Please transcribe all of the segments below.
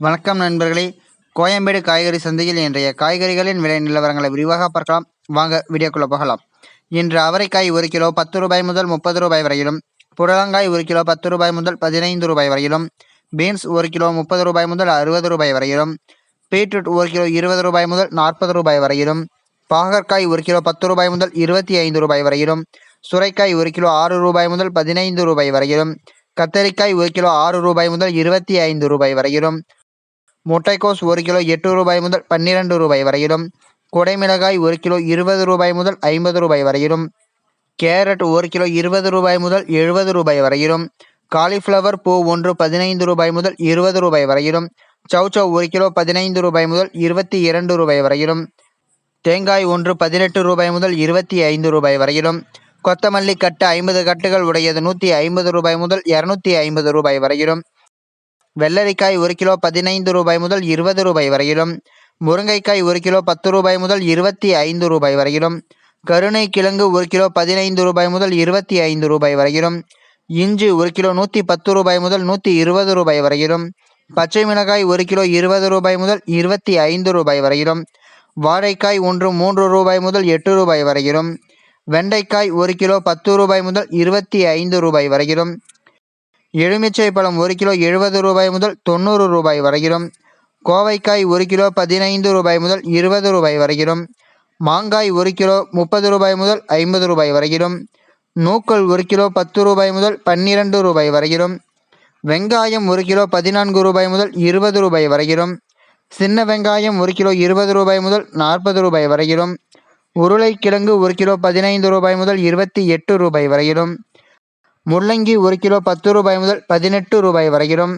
வணக்கம் நண்பர்களே. கோயம்பேடு காய்கறி சந்தையில் இன்றைய காய்கறிகளின் விலை நிலவரங்களை விரிவாக பார்க்கலாம். வாங்க வீடியோக்குள்ள போகலாம். இன்று அவரைக்காய் 1 கிலோ 10 ரூபாய் முதல் 30 ரூபாய் வரையிலும், புடலங்காய் 1 கிலோ 10 ரூபாய் முதல் 15 ரூபாய் வரையிலும், பீன்ஸ் 1 கிலோ 30 ரூபாய் முதல் 60 ரூபாய் வரையிலும், பீட்ரூட் 1 கிலோ 20 ரூபாய் முதல் 40 ரூபாய் வரையிலும், பாகற்காய் 1 கிலோ 10 ரூபாய் முதல் 25 ரூபாய் வரையிலும், சுரைக்காய் 1 கிலோ 6 ரூபாய் முதல் 15 ரூபாய் வரையிலும், கத்தரிக்காய் 1 கிலோ 6 ரூபாய் முதல் 25 ரூபாய் வரையிலும், முட்டைக்கோஸ் 1 கிலோ 8 ரூபாய் முதல் 12 ரூபாய் வரையிலும், குடைமிளகாய் 1 கிலோ 20 ரூபாய் முதல் 50 ரூபாய் வரையிலும், கேரட் 1 கிலோ 20 ரூபாய் முதல் 70 ரூபாய் வரையிலும், காலிஃப்ளவர் பூ 1 15 ரூபாய் முதல் 20 ரூபாய் வரையிலும், சௌச்சௌ 1 கிலோ 15 ரூபாய் முதல் 22 ரூபாய் வரையிலும், தேங்காய் 1 18 ரூபாய் முதல் 25 ரூபாய் வரையிலும், கொத்தமல்லி கட்டு 50 கட்டுகள் உடையது 150 ரூபாய் முதல் 250 ரூபாய் வரையிலும், வெள்ளரிக்காய் 1 கிலோ 15 ரூபாய் முதல் 20 ரூபாய் வரையிலும், முருங்கைக்காய் 1 கிலோ 10 ரூபாய் முதல் 25 ரூபாய் வரையிலும், கருணை கிழங்கு 1 கிலோ 15 ரூபாய் முதல் 25 ரூபாய் வரையிலும், இஞ்சி 1 கிலோ 110 ரூபாய் முதல் 120 ரூபாய் வரையிலும், பச்சை மிளகாய் 1 கிலோ 20 ரூபாய் முதல் 25 ரூபாய் வரையிலும், வாழைக்காய் 3 ரூபாய் முதல் 8 ரூபாய் வரையிலும், வெண்டைக்காய் 1 கிலோ 10 ரூபாய் முதல் 25 ரூபாய் வரையிலும், எலுமிச்சை பழம் 1 கிலோ 70 ரூபாய் முதல் 90 ரூபாய் வரையிலும், கோவைக்காய் 1 கிலோ 15 ரூபாய் முதல் 20 ரூபாய் வரையிலும், மாங்காய் 1 கிலோ 30 ரூபாய் முதல் 50 ரூபாய் வரையிலும், நூக்கல் 1 கிலோ 10 ரூபாய் முதல் 12 ரூபாய் வரையிலும், வெங்காயம் 1 கிலோ 14 ரூபாய் முதல் 20 ரூபாய் வரையிலும், சின்ன வெங்காயம் 1 கிலோ 20 ரூபாய் முதல் 40 ரூபாய் வரையிலும், உருளைக்கிழங்கு 1 கிலோ 15 ரூபாய் முதல் 28 ரூபாய் வரையிலும், முள்ளங்கி 1 கிலோ 10 ரூபாய் முதல் 18 ரூபாய் வரையிலும்,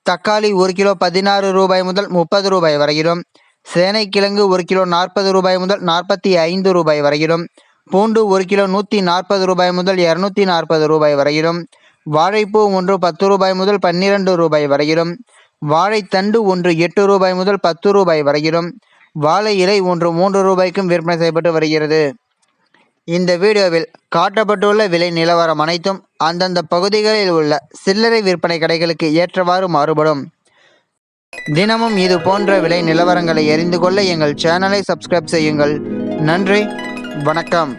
தக்காளி 1 கிலோ 16 ரூபாய் முதல் 30 ரூபாய் வரையிலும், சேனைக்கிழங்கு 1 கிலோ 40 ரூபாய் முதல் 45 ரூபாய் வரையிலும், பூண்டு 1 கிலோ 140 ரூபாய் முதல் 240 ரூபாய் வரையிலும், வாழைப்பூ 1 10 ரூபாய் முதல் 12 ரூபாய் வரையிலும், வாழைத்தண்டு 1 8 ரூபாய் முதல் 10 ரூபாய் வரையிலும், வாழை இலை 1 3 ரூபாய்க்கும் விற்பனை செய்யப்பட்டு வருகிறது. இந்த வீடியோவில் காட்டப்பட்டுள்ள விலை நிலவரம் அனைத்தும் அந்தந்த பகுதிகளில் உள்ள சில்லறை விற்பனை கடைகளுக்கு ஏற்றவாறு மாறுபடும். தினமும் இது போன்ற விலை நிலவரங்களை அறிந்து கொள்ள எங்கள் சேனலை சப்ஸ்கிரைப் செய்யுங்கள். நன்றி, வணக்கம்.